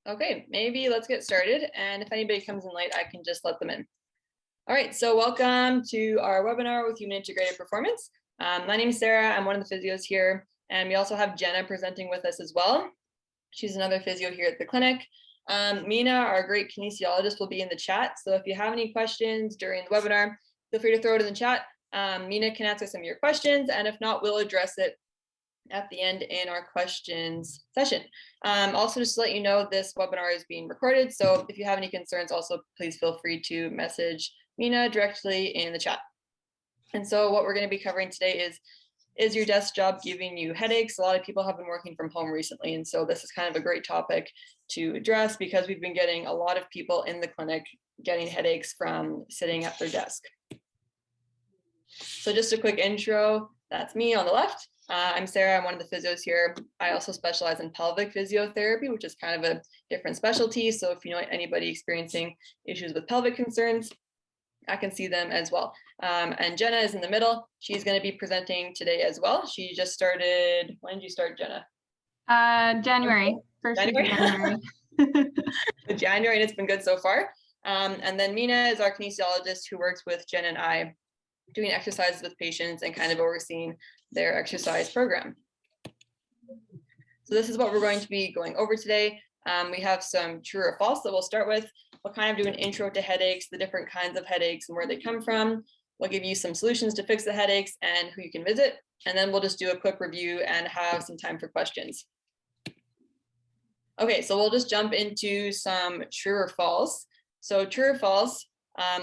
Okay, maybe let's get started. And if anybody comes in late, I can just let them in. All right, so welcome to our webinar with Human Integrated Performance. My name is Sarah. I'm one of the physios here. And we also have Jenna presenting with us as well. She's another physio here at the clinic. Mina, our great kinesiologist, will be in the chat. So if you have any questions during the webinar, feel free to throw it in the chat. Mina can answer some of your questions, and if not, we'll address it at the end in our questions session. Also, just to let you know, this webinar is being recorded. So if you have any concerns, also please feel free to message Mina directly in the chat. And so what we're going to be covering today is your desk job giving you headaches? A lot of people have been working from home recently, and so this is kind of a great topic to address because we've been getting a lot of people in the clinic getting headaches from sitting at their desk. So just a quick intro, that's me on the left. I'm Sarah, I'm one of the physios here. I also specialize in pelvic physiotherapy, which is kind of a different specialty. So if you know anybody experiencing issues with pelvic concerns, I can see them as well. And Jenna is in the middle. She's going to be presenting today as well. She just started, when did you start, Jenna? January, first week of January. January, and it's been good so far. And then Mina is our kinesiologist who works with Jen and I doing exercises with patients and kind of overseeing their exercise program. So this is what we're going to be going over today. We have some true or false that we'll start with. We'll kind of do an intro to headaches, the different kinds of headaches and where they come from. We'll give you some solutions to fix the headaches and who you can visit. And then we'll just do a quick review and have some time for questions. Okay, so we'll just jump into some true or false. So true or false,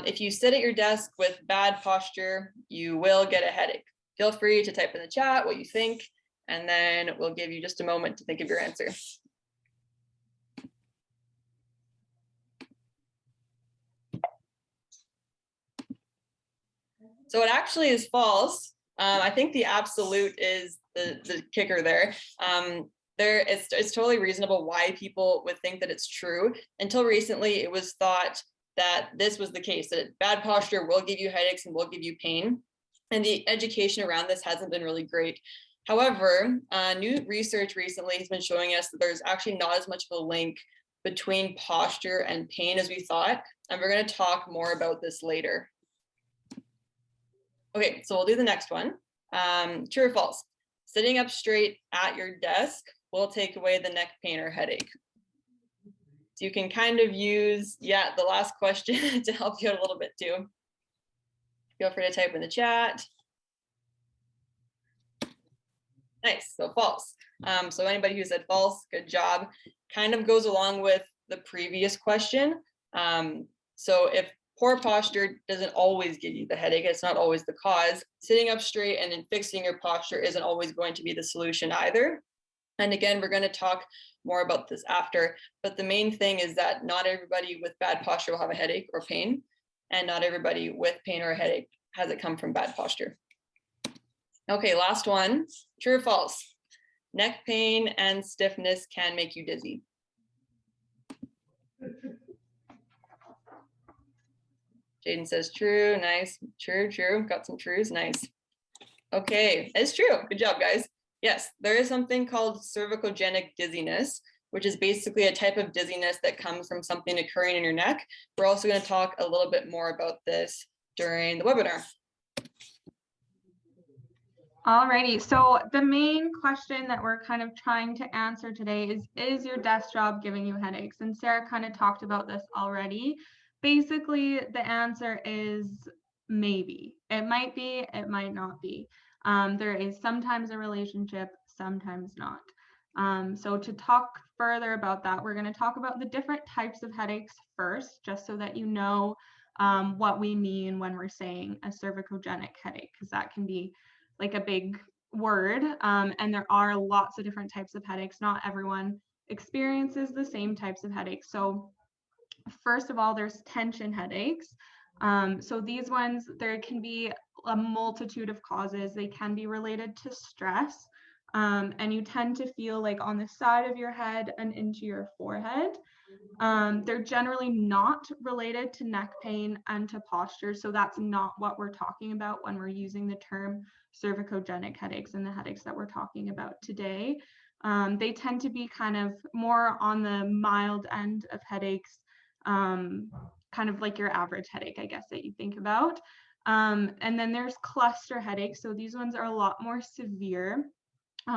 if you sit at your desk with bad posture, you will get a headache. Feel free to type in the chat what you think, and then we'll give you just a moment to think of your answer. So it actually is false. I think the absolute is the kicker there. It's totally reasonable why people would think that it's true. Until recently, it was thought that this was the case, that bad posture will give you headaches and will give you pain. And the education around this hasn't been really great. However, new research recently has been showing us that there's actually not as much of a link between posture and pain as we thought. And we're going to talk more about this later. Okay, so we'll do the next one. True or false? Sitting up straight at your desk will take away the neck pain or headache. So you can kind of use, the last question to help you out a little bit too. Feel free to type in the chat. Nice, so false. So anybody who said false, good job. Kind of goes along with the previous question. So if poor posture doesn't always give you the headache, it's not always the cause. Sitting up straight and then fixing your posture isn't always going to be the solution either. And again, we're going to talk more about this after, but the main thing is that not everybody with bad posture will have a headache or pain, and not everybody with pain or a headache has it come from bad posture. Okay, last one, true or false? Neck pain and stiffness can make you dizzy. Jaden says true, nice, true, got some trues, nice. Okay, it's true, good job, guys. Yes, there is something called cervicogenic dizziness, which is basically a type of dizziness that comes from something occurring in your neck. We're also going to talk a little bit more about this during the webinar. Alrighty, so the main question that we're kind of trying to answer today is your desk job giving you headaches? And Sarah kind of talked about this already. Basically, the answer is maybe. It might be, it might not be. There is sometimes a relationship, sometimes not. So to talk further about that, we're going to talk about the different types of headaches first, just so that you know what we mean when we're saying a cervicogenic headache, because that can be like a big word. And there are lots of different types of headaches. Not everyone experiences the same types of headaches. So first of all, there's tension headaches. So these ones, there can be a multitude of causes. They can be related to stress. And you tend to feel like on the side of your head and into your forehead. They're generally not related to neck pain and to posture. So that's not what we're talking about when we're using the term cervicogenic headaches and the headaches that we're talking about today. They tend to be kind of more on the mild end of headaches, kind of like your average headache, I guess, that you think about. And then there's cluster headaches. So these ones are a lot more severe.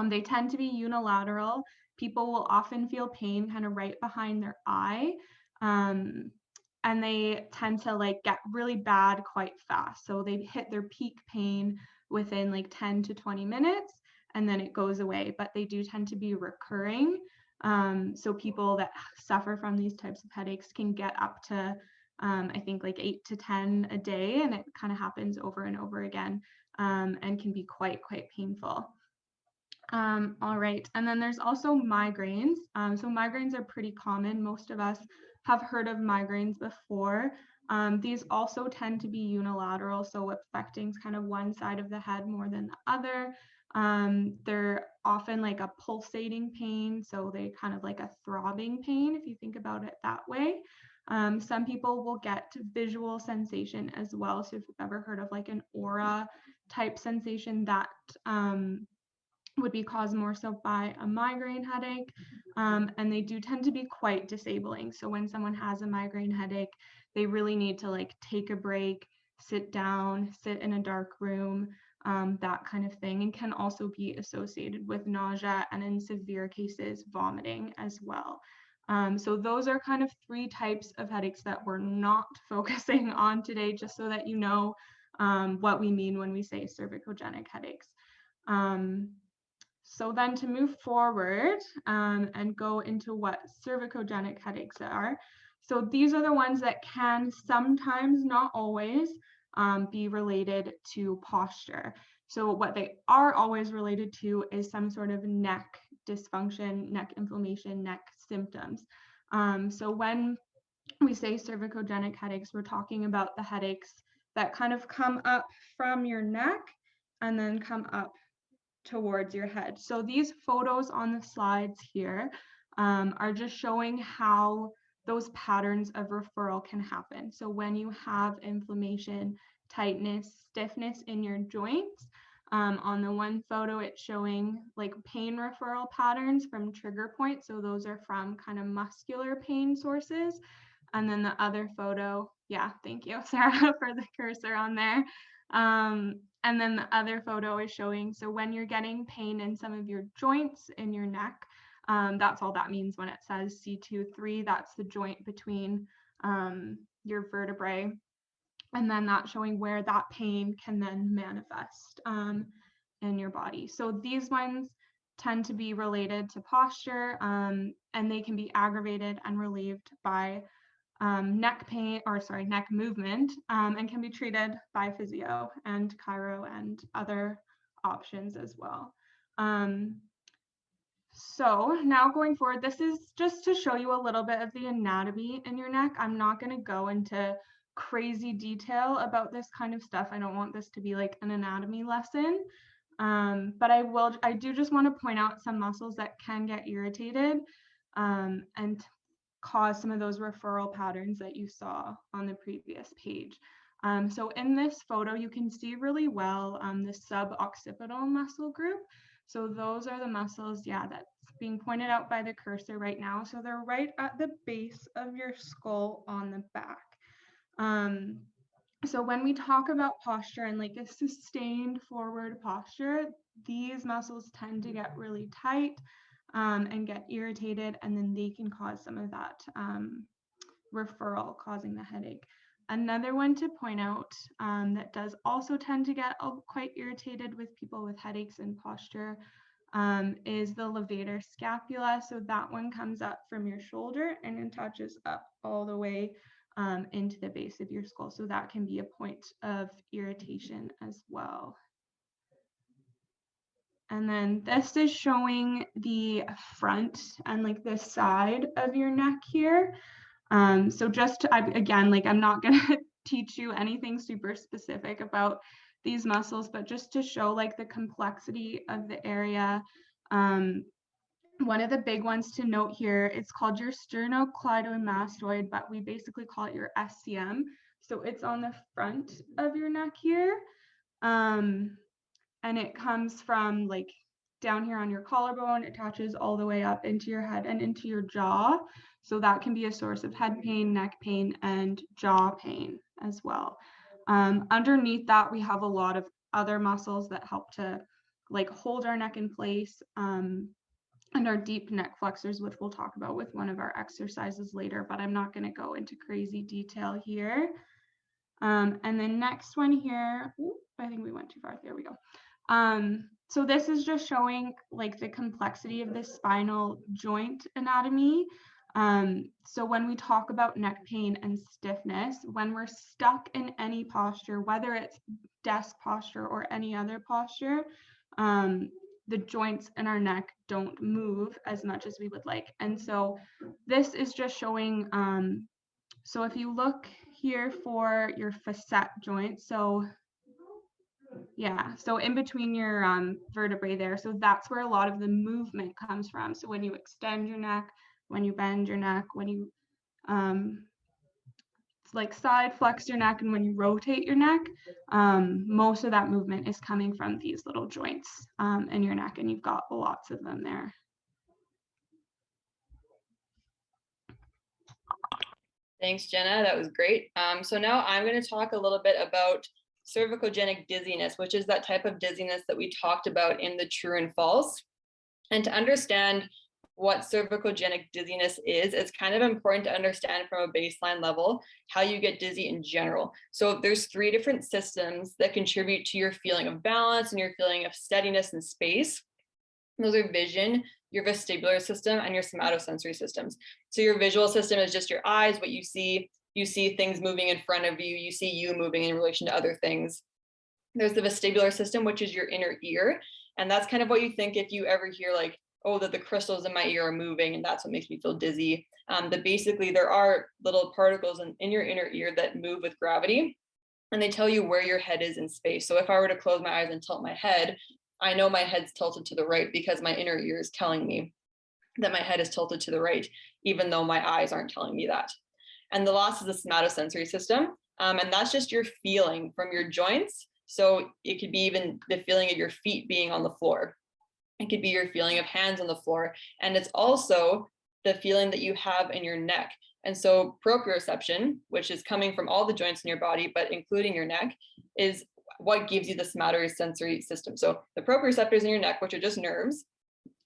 They tend to be unilateral. People will often feel pain kind of right behind their eye. And they tend to like get really bad quite fast. So they hit their peak pain within like 10 to 20 minutes and then it goes away, but they do tend to be recurring. So people that suffer from these types of headaches can get up to, I think like 8 to 10 a day, and it kind of happens over and over again, and can be quite painful. All right, and then there's also migraines. So migraines are pretty common. Most of us have heard of migraines before. These also tend to be unilateral, so affecting kind of one side of the head more than the other. They're often like a pulsating pain, so they kind of like a throbbing pain, if you think about it that way. Some people will get visual sensation as well. So if you've ever heard of like an aura type sensation, that would be caused more so by a migraine headache, and they do tend to be quite disabling. So when someone has a migraine headache, they really need to like take a break, sit down, sit in a dark room, that kind of thing, and can also be associated with nausea and in severe cases, vomiting as well. So those are kind of 3 types of headaches that we're not focusing on today, just so that you know what we mean when we say cervicogenic headaches. So then to move forward and go into what cervicogenic headaches are. So these are the ones that can sometimes, not always, be related to posture. So what they are always related to is some sort of neck dysfunction, neck inflammation, neck symptoms. So when we say cervicogenic headaches, we're talking about the headaches that kind of come up from your neck and then come up towards your head. So these photos on the slides here are just showing how those patterns of referral can happen. So when you have inflammation, tightness, stiffness in your joints, on the one photo, it's showing like pain referral patterns from trigger points. So those are from kind of muscular pain sources. And then the other photo, yeah, thank you, Sarah, for the cursor on there. And then the other photo is showing, so when you're getting pain in some of your joints in your neck, that's all that means when it says C2-3, that's the joint between your vertebrae. And then that's showing where that pain can then manifest in your body. So these ones tend to be related to posture, and they can be aggravated and relieved by neck pain, or sorry, neck movement, and can be treated by physio and chiro and other options as well. So now going forward, this is just to show you a little bit of the anatomy in your neck. I'm not going to go into crazy detail about this kind of stuff. I don't want this to be like an anatomy lesson. But I do just want to point out some muscles that can get irritated and cause some of those referral patterns that you saw on the previous page. So in this photo, you can see really well the suboccipital muscle group. So those are the muscles, yeah, that's being pointed out by the cursor right now. So they're right at the base of your skull on the back. So when we talk about posture and like a sustained forward posture, these muscles tend to get really tight and get irritated, and then they can cause some of that referral, causing the headache. Another one to point out that does also tend to get quite irritated with people with headaches and posture is the levator scapula. So that one comes up from your shoulder and it touches up all the way into the base of your skull. So that can be a point of irritation as well. And then this is showing the front and like the side of your neck here. So just to, again, like I'm not gonna teach you anything super specific about these muscles, but just to show like the complexity of the area. One of the big ones to note here, it's called your sternocleidomastoid, but we basically call it your SCM. So it's on the front of your neck here. And it comes from like down here on your collarbone, it attaches all the way up into your head and into your jaw. So that can be a source of head pain, neck pain, and jaw pain as well. Underneath that, we have a lot of other muscles that help to like hold our neck in place, and our deep neck flexors, which we'll talk about with one of our exercises later, but I'm not going to go into crazy detail here. And then next one here, I think we went too far. There we go. So this is just showing like the complexity of the spinal joint anatomy. So when we talk about neck pain and stiffness, when we're stuck in any posture, whether it's desk posture or any other posture, the joints in our neck don't move as much as we would like. And so this is just showing, so if you look here for your facet joint, so yeah, so in between your vertebrae there, so that's where a lot of the movement comes from. So when you extend your neck, when you bend your neck, when you like side flex your neck, and when you rotate your neck, most of that movement is coming from these little joints in your neck, and you've got lots of them there. Thanks, Jenna. That was great. So now I'm going to talk a little bit about cervicogenic dizziness, which is that type of dizziness that we talked about in the true and false. And to understand what cervicogenic dizziness is, it's kind of important to understand from a baseline level how you get dizzy in general. So there's 3 different systems that contribute to your feeling of balance and your feeling of steadiness and space. Those are vision, your vestibular system, and your somatosensory systems. So your visual system is just your eyes, what you see things moving in front of you, you see you moving in relation to other things. There's the vestibular system, which is your inner ear. And that's kind of what you think if you ever hear like, oh, that the crystals in my ear are moving and that's what makes me feel dizzy. That basically there are little particles in your inner ear that move with gravity, and they tell you where your head is in space. So if I were to close my eyes and tilt my head, I know my head's tilted to the right because my inner ear is telling me that my head is tilted to the right, even though my eyes aren't telling me that. And the last is the somatosensory system. And that's just your feeling from your joints. So it could be even the feeling of your feet being on the floor. It could be your feeling of hands on the floor. And it's also the feeling that you have in your neck. And so proprioception, which is coming from all the joints in your body, but including your neck, is what gives you the somatosensory system. So the proprioceptors in your neck, which are just nerves,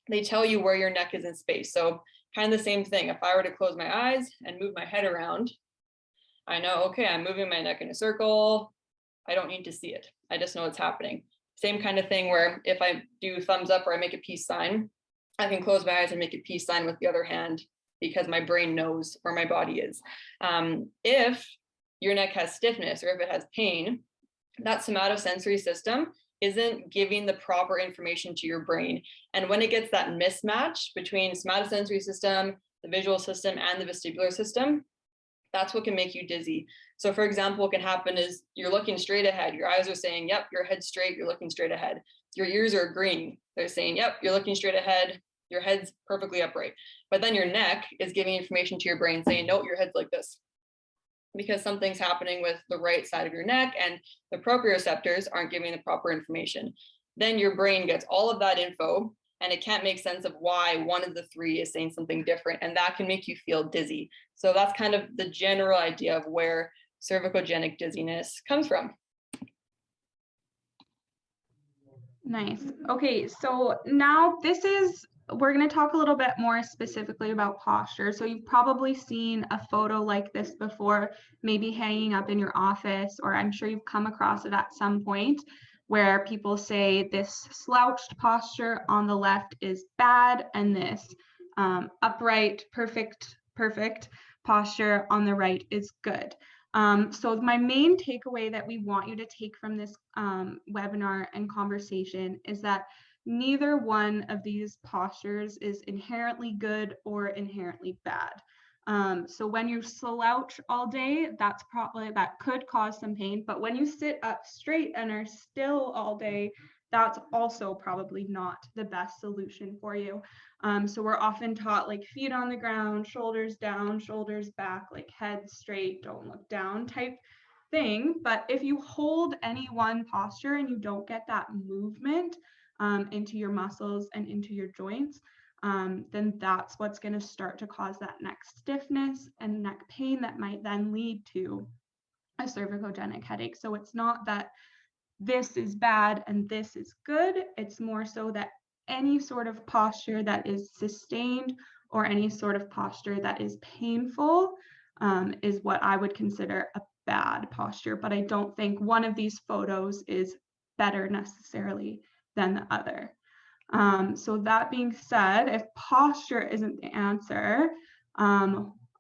they tell you where your neck is in space. So kind of the same thing. If I were to close my eyes and move my head around, I know, okay, I'm moving my neck in a circle. I don't need to see it. I just know it's happening. Same kind of thing where if I do thumbs up or I make a peace sign, I can close my eyes and make a peace sign with the other hand because my brain knows where my body is. If your neck has stiffness or if it has pain, that somatosensory system isn't giving the proper information to your brain. And when it gets that mismatch between somatosensory system, the visual system, and the vestibular system, that's what can make you dizzy. So for example, what can happen is you're looking straight ahead. Your eyes are saying, yep, your head's straight, you're looking straight ahead. Your ears are agreeing. They're saying, yep, you're looking straight ahead, your head's perfectly upright. But then your neck is giving information to your brain saying, no, your head's like this, because something's happening with the right side of your neck and the proprioceptors aren't giving the proper information. Then your brain gets all of that info and it can't make sense of why one of the 3 is saying something different, and that can make you feel dizzy. So that's kind of the general idea of where cervicogenic dizziness comes from. Nice. Okay, so now we're going to talk a little bit more specifically about posture. So you've probably seen a photo like this before, maybe hanging up in your office, or I'm sure you've come across it at some point, where people say this slouched posture on the left is bad and this upright, perfect posture on the right is good. So my main takeaway that we want you to take from this webinar and conversation is that neither one of these postures is inherently good or inherently bad. So when you slouch all day, that could cause some pain, but when you sit up straight and are still all day, that's also probably not the best solution for you. So we're often taught like feet on the ground, shoulders down, shoulders back, like head straight, don't look down type thing. But if you hold any one posture and you don't get that movement, into your muscles and into your joints, then that's what's going to start to cause that neck stiffness and neck pain that might then lead to a cervicogenic headache. So it's not that this is bad and this is good. It's more so that any sort of posture that is sustained or any sort of posture that is painful is what I would consider a bad posture. But I don't think one of these photos is better necessarily than the other. So that being said, if posture isn't the answer,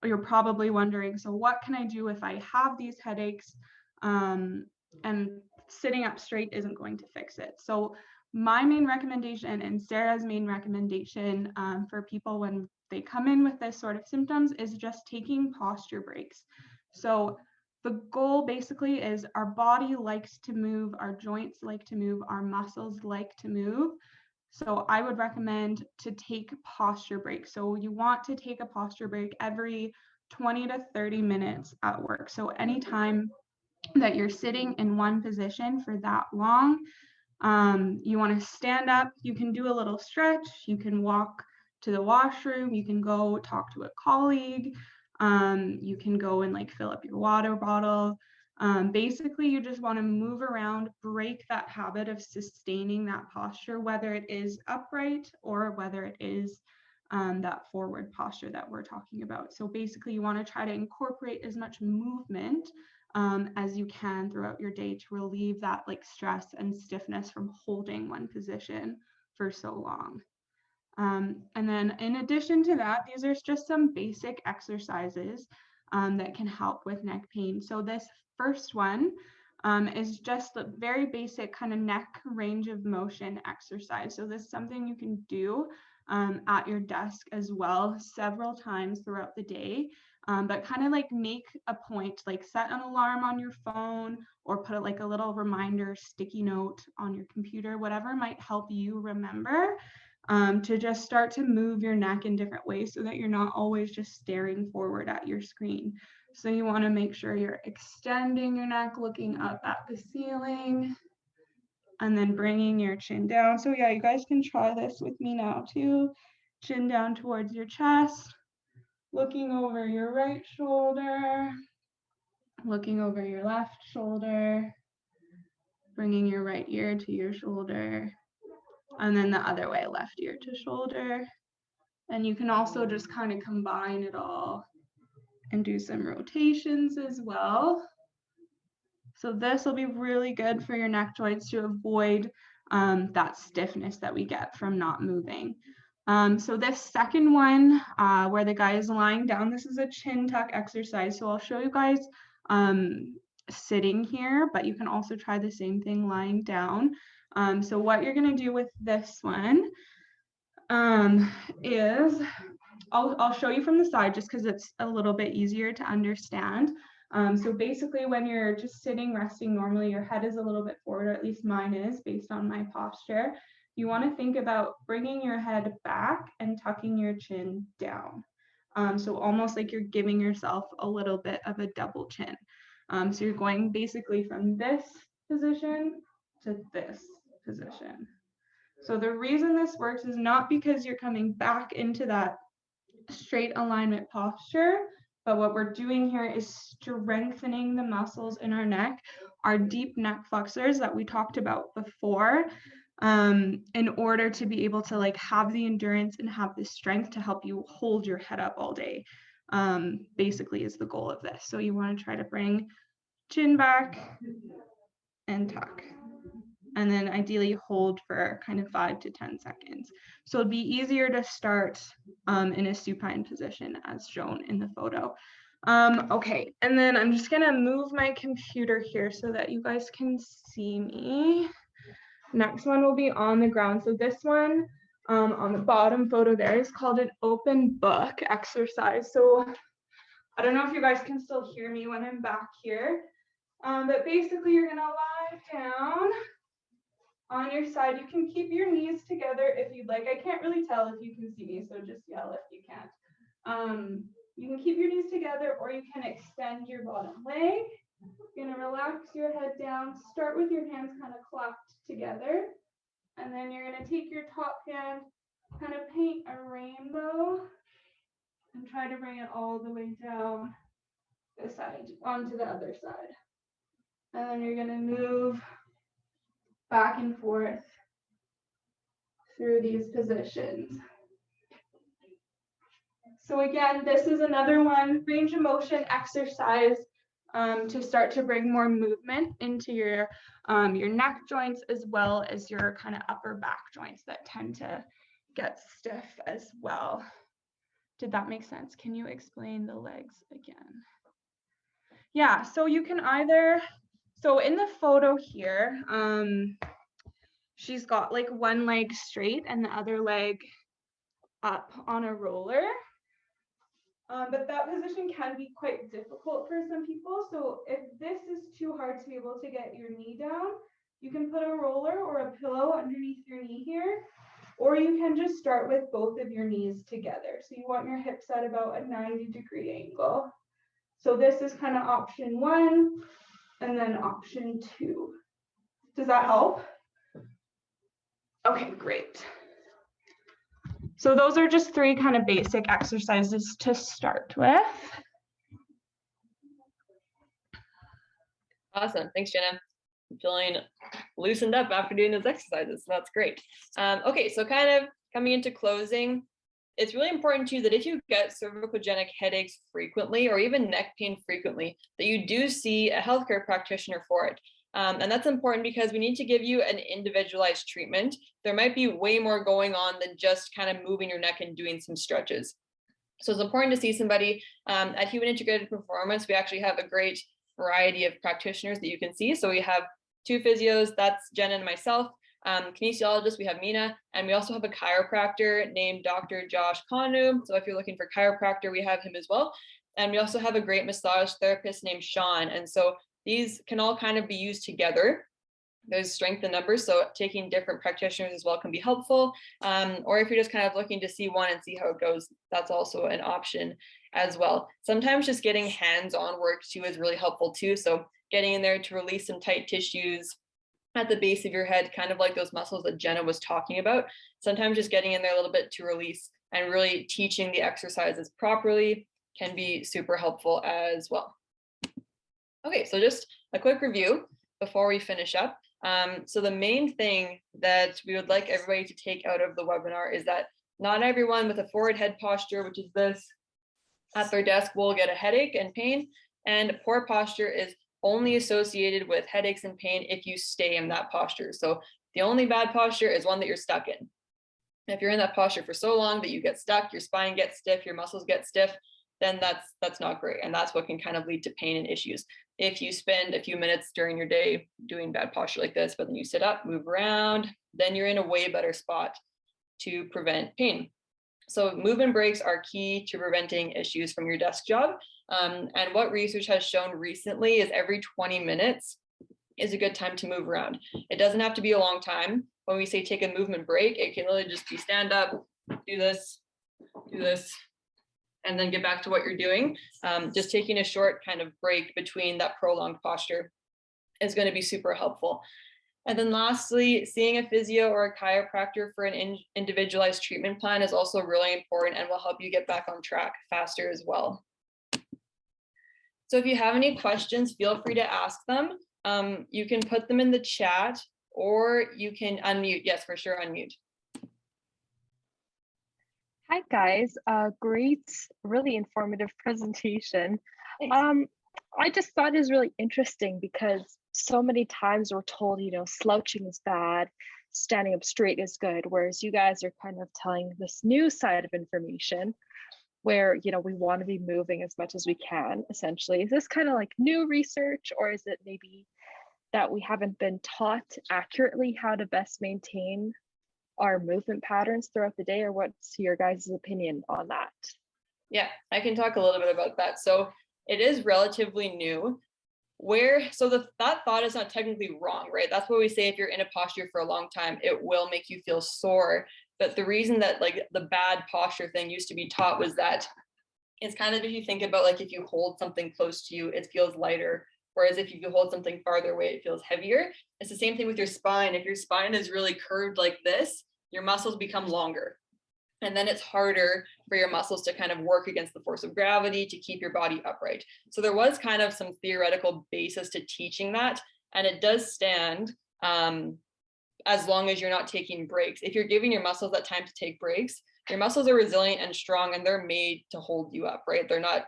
you're probably wondering, so what can I do if I have these headaches and sitting up straight isn't going to fix it? So my main recommendation and Sarah's main recommendation for people when they come in with this sort of symptoms is just taking posture breaks. So the goal basically is our body likes to move, our joints like to move, our muscles like to move. So I would recommend to take posture breaks. So you want to take a posture break every 20 to 30 minutes at work. So anytime that you're sitting in one position for that long, you want to stand up, you can do a little stretch, you can walk to the washroom, you can go talk to a colleague, you can go and like fill up your water bottle. Basically, you just want to move around, break that habit of sustaining that posture, whether it is upright or whether it is that forward posture that we're talking about. So basically, you want to try to incorporate as much movement as you can throughout your day to relieve that like stress and stiffness from holding one position for so long. And then in addition to that, these are just some basic exercises that can help with neck pain. So this first one is just a very basic kind of neck range of motion exercise. So this is something you can do at your desk as well several times throughout the day. But kind of like make a point, like set an alarm on your phone or put like a little reminder sticky note on your computer, whatever might help you remember to just start to move your neck in different ways so that you're not always just staring forward at your screen. So you want to make sure you're extending your neck, looking up at the ceiling, and then bringing your chin down. So yeah, you guys can try this with me now too. Chin down towards your chest, looking over your right shoulder, looking over your left shoulder, bringing your right ear to your shoulder, and then the other way, left ear to shoulder. And you can also just kind of combine it all and do some rotations as well. So this will be really good for your neck joints to avoid that stiffness that we get from not moving. So this second one, where the guy is lying down, this is a chin tuck exercise. So I'll show you guys sitting here, but you can also try the same thing lying down. So what you're gonna do with this one is, I'll show you from the side just because it's a little bit easier to understand. So basically when you're just sitting, resting normally, your head is a little bit forward, or at least mine is based on my posture. You want to think about bringing your head back and tucking your chin down. So almost like you're giving yourself a little bit of a double chin. So you're going basically from this position to this position. So the reason this works is not because you're coming back into that straight alignment posture, but what we're doing here is strengthening the muscles in our neck, our deep neck flexors that we talked about before, in order to be able to like have the endurance and have the strength to help you hold your head up all day. Basically is the goal of this. So you want to try to bring chin back and tuck, and then ideally hold for kind of 5 to 10 seconds. So it'd be easier to start in a supine position as shown in the photo. Okay, and then I'm just gonna move my computer here so that you guys can see me. Next one will be on the ground. So this one on the bottom photo there is called an open book exercise. So I don't know if you guys can still hear me when I'm back here, but basically you're gonna lie down on your side. You can keep your knees together if you'd like. I can't really tell if you can see me, so just yell if you can't. You can keep your knees together, or you can extend your bottom leg. You're gonna relax your head down. Start with your hands kind of clapped together. And then you're going to take your top hand, kind of paint a rainbow, and try to bring it all the way down this side onto the other side. And then you're going to move back and forth through these positions. So again, this is another one, range of motion exercise to start to bring more movement into your neck joints, as well as your kind of upper back joints that tend to get stiff as well. Did that make sense? Can you explain the legs again? Yeah, so you can either, so in the photo here, she's got like one leg straight and the other leg up on a roller. But that position can be quite difficult for some people. So if this is too hard to be able to get your knee down, you can put a roller or a pillow underneath your knee here, or you can just start with both of your knees together. So you want your hips at about a 90-degree angle. So this is kind of option 1, and then option 2. Does that help? Okay, great. So those are just 3 kind of basic exercises to start with. Awesome. Thanks, Jenna. I'm feeling loosened up after doing those exercises. So that's great. Okay, so kind of coming into closing, it's really important to you that if you get cervicogenic headaches frequently, or even neck pain frequently, that you do see a healthcare practitioner for it. And that's important because we need to give you an individualized treatment. There might be way more going on than just kind of moving your neck and doing some stretches. So it's important to see somebody. At Human Integrated Performance, we actually have a great variety of practitioners that you can see. So we have 2 physios, that's Jenna and myself. Kinesiologist, we have Mina, and we also have a chiropractor named Dr. Josh Kanu. So if you're looking for chiropractor, we have him as well. And we also have a great massage therapist named Sean. And so these can all kind of be used together. There's strength in numbers, so taking different practitioners as well can be helpful. Or if you're just kind of looking to see one and see how it goes, that's also an option as well. Sometimes just getting hands-on work too is really helpful too. So getting in there to release some tight tissues at the base of your head, kind of like those muscles that Jenna was talking about. Sometimes just getting in there a little bit to release and really teaching the exercises properly can be super helpful as well. Okay, so just a quick review before we finish up. So the main thing that we would like everybody to take out of the webinar is that not everyone with a forward head posture, which is this, at their desk will get a headache and pain, and poor posture is only associated with headaches and pain if you stay in that posture. So the only bad posture is one that you're stuck in. If you're in that posture for so long that you get stuck, your spine gets stiff, your muscles get stiff, then that's not great. And that's what can kind of lead to pain and issues. If you spend a few minutes during your day doing bad posture like this, but then you sit up, move around, then you're in a way better spot to prevent pain. So movement breaks are key to preventing issues from your desk job. And what research has shown recently is every 20 minutes is a good time to move around. It doesn't have to be a long time. When we say take a movement break, it can really just be stand up, do this, and then get back to what you're doing. Just taking a short kind of break between that prolonged posture is going to be super helpful. And then lastly, seeing a physio or a chiropractor for an individualized treatment plan is also really important and will help you get back on track faster as well. So if you have any questions, feel free to ask them. You can put them in the chat or you can unmute. Yes, for sure, unmute. Hi guys, great, really informative presentation. I just thought it was really interesting because so many times we're told, you know, slouching is bad, standing up straight is good, whereas you guys are kind of telling this new side of information where, you know, we want to be moving as much as we can, essentially. Is this kind of like new research, or is it maybe that we haven't been taught accurately how to best maintain our movement patterns throughout the day, or what's your guys' opinion on that? Yeah, I can talk a little bit about that. So it is relatively new. That thought is not technically wrong, right? That's what we say, if you're in a posture for a long time, it will make you feel sore. But the reason that like the bad posture thing used to be taught was that it's kind of, if you think about like if you hold something close to you, it feels lighter Whereas if you hold something farther away, it feels heavier. It's the same thing with your spine. If your spine is really curved like this, your muscles become longer. And then it's harder for your muscles to kind of work against the force of gravity to keep your body upright. So there was kind of some theoretical basis to teaching that. And it does stand as long as you're not taking breaks. If you're giving your muscles that time to take breaks, your muscles are resilient and strong, and they're made to hold you up, right? They're not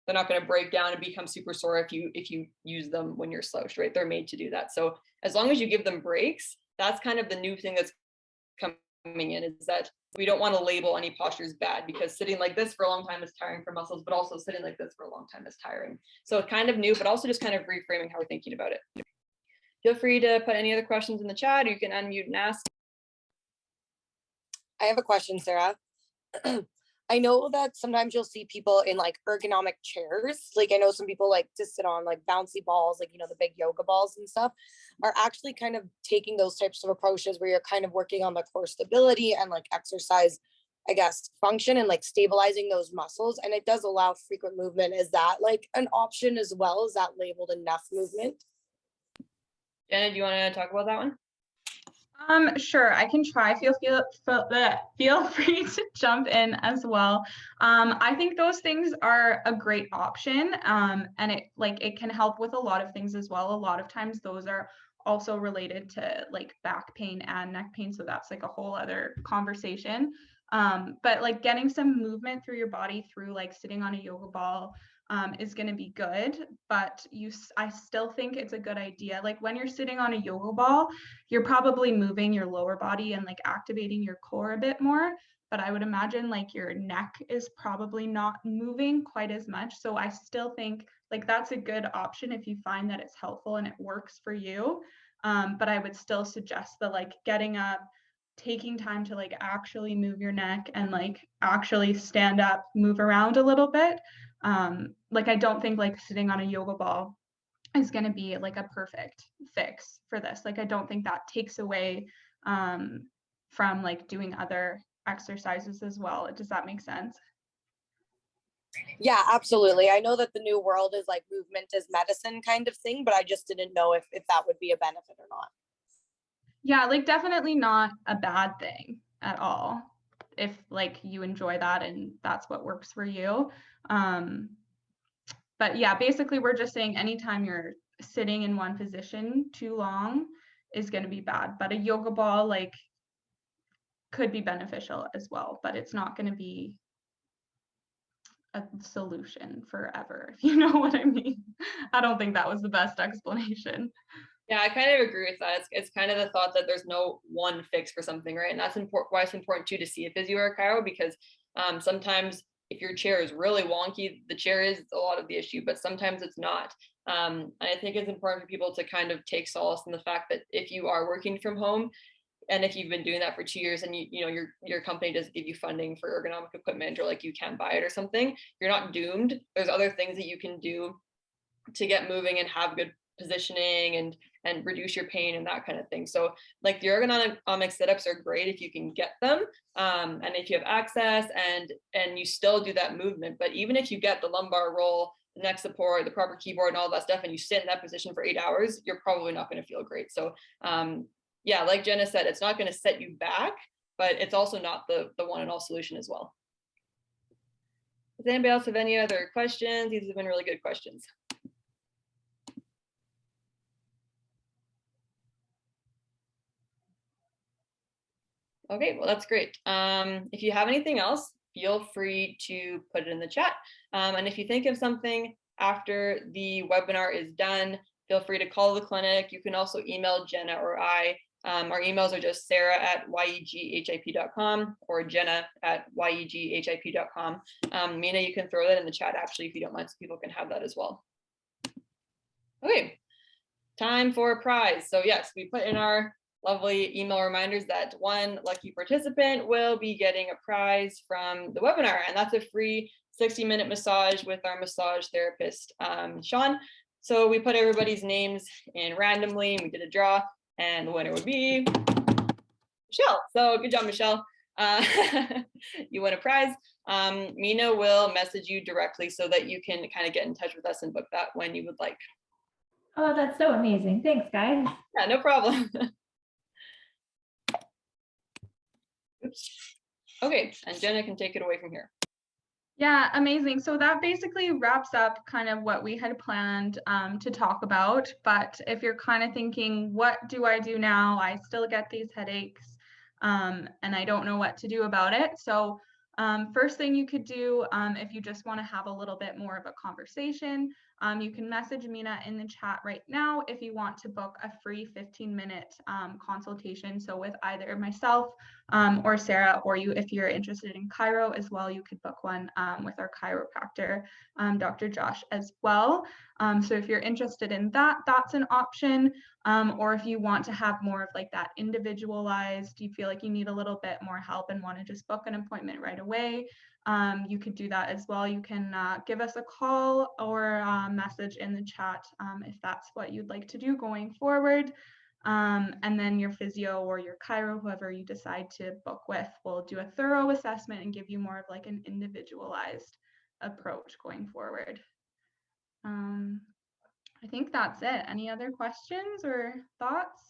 going to break down and become super sore if you use them when you're slouched, right? They're made to do that. So as long as you give them breaks, that's kind of the new thing that's coming in, is that we don't want to label any postures bad, because sitting like this for a long time is tiring for muscles, but also sitting like this for a long time is tiring. So it's kind of new, but also just kind of reframing how we're thinking about it. Feel free to put any other questions in the chat, or you can unmute and ask. I have a question, Sarah. I know that sometimes you'll see people in like ergonomic chairs. Like I know some people like to sit on like bouncy balls, like, you know, the big yoga balls and stuff, are actually kind of taking those types of approaches where you're kind of working on the core stability and like exercise, I guess, function and like stabilizing those muscles. And it does allow frequent movement. Is that like an option as well? Is that labeled enough movement? Jenna, do you want to talk about that one? Sure, I can try. Feel free to jump in as well. I think those things are a great option, and it can help with a lot of things as well. A lot of times those are also related to like back pain and neck pain, so that's like a whole other conversation. But like getting some movement through your body through like sitting on a yoga ball is going to be good, but I still think it's a good idea. Like when you're sitting on a yoga ball, you're probably moving your lower body and like activating your core a bit more, but I would imagine like your neck is probably not moving quite as much. So I still think like that's a good option if you find that it's helpful and it works for you. But I would still suggest that like getting up, taking time to like actually move your neck and like actually stand up, move around a little bit. Like I don't think like sitting on a yoga ball is going to be like a perfect fix for this. Like I don't think that takes away from like doing other exercises as well. Does that make sense? Yeah, absolutely. I know that the new world is like movement is medicine kind of thing, but I just didn't know if that would be a benefit or not. Yeah, like definitely not a bad thing at all if like you enjoy that and that's what works for you. But yeah, basically we're just saying anytime you're sitting in one position too long is going to be bad, but a yoga ball like could be beneficial as well, but it's not going to be a solution forever, if you know what I mean. I don't think that was the best explanation. Yeah, I kind of agree with that. It's kind of the thought that there's no one fix for something, right? And that's why it's important too to see a physio or a chiro, because sometimes if your chair is really wonky, the chair is a lot of the issue, but sometimes it's not. And I think it's important for people to kind of take solace in the fact that if you are working from home, and if you've been doing that for 2 years and you know your company does give you funding for ergonomic equipment, or like you can buy it or something, you're not doomed. There's other things that you can do to get moving and have good positioning and reduce your pain and that kind of thing. So like the ergonomic sit-ups are great if you can get them, and if you have access and you still do that movement. But even if you get the lumbar roll, the neck support, the proper keyboard and all that stuff, and you sit in that position for 8 hours, you're probably not going to feel great. So yeah, like Jenna said, it's not going to set you back, but it's also not the one and all solution as well. Does anybody else have any other questions? These have been really good questions. Okay, well, that's great. If you have anything else, feel free to put it in the chat. And if you think of something after the webinar is done, feel free to call the clinic. You can also email Jenna or I. Our emails are just sarah@yeghip.com or jenna@yeghip.com. Mina, you can throw that in the chat actually, if you don't mind, so people can have that as well. Okay, time for a prize. So yes, we put in our lovely email reminders that one lucky participant will be getting a prize from the webinar, and that's a free 60-minute massage with our massage therapist, Sean. So we put everybody's names in randomly, and we did a draw, and the winner would be Michelle. So good job, Michelle. You win a prize. Mina will message you directly so that you can kind of get in touch with us and book that when you would like. Oh, that's so amazing. Thanks, guys. Yeah, no problem. Oops. Okay, and Jenna can take it away from here. Yeah, amazing. So that basically wraps up kind of what we had planned to talk about. But if you're kind of thinking, what do I do now? I still get these headaches and I don't know what to do about it. So first thing you could do if you just want to have a little bit more of a conversation, you can message Mina in the chat right now if you want to book a free 15-minute consultation. So with either myself or Sarah, or you, if you're interested in chiro as well, you could book one with our chiropractor, Dr. Josh, as well. So if you're interested in that, that's an option. Or if you want to have more of like that individualized, you feel like you need a little bit more help and want to just book an appointment right away, you could do that as well. You can give us a call or message in the chat if that's what you'd like to do going forward. And then your physio or your chiro, whoever you decide to book with, will do a thorough assessment and give you more of like an individualized approach going forward. I think that's it. Any other questions or thoughts?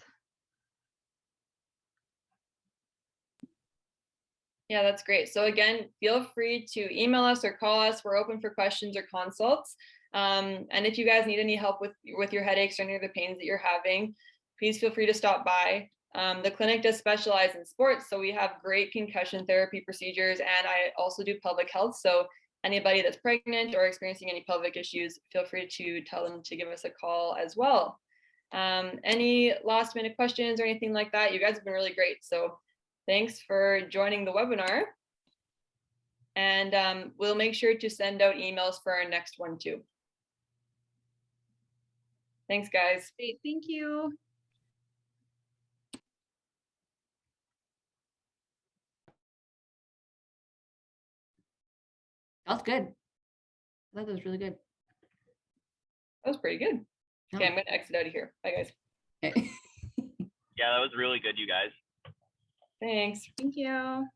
Yeah, that's great. So again, feel free to email us or call us. We're open for questions or consults. And if you guys need any help with your headaches or any of the pains that you're having, please feel free to stop by. The clinic does specialize in sports, so we have great concussion therapy procedures, and I also do pelvic health. So anybody that's pregnant or experiencing any pelvic issues, feel free to tell them to give us a call as well. Any last minute questions or anything like that? You guys have been really great. So thanks for joining the webinar. And we'll make sure to send out emails for our next one too. Thanks, guys. Great, thank you. Felt good. I thought that was really good. That was pretty good. Okay, Oh. I'm going to exit out of here. Bye, guys. Okay. Yeah, that was really good, you guys. Thanks. Thank you.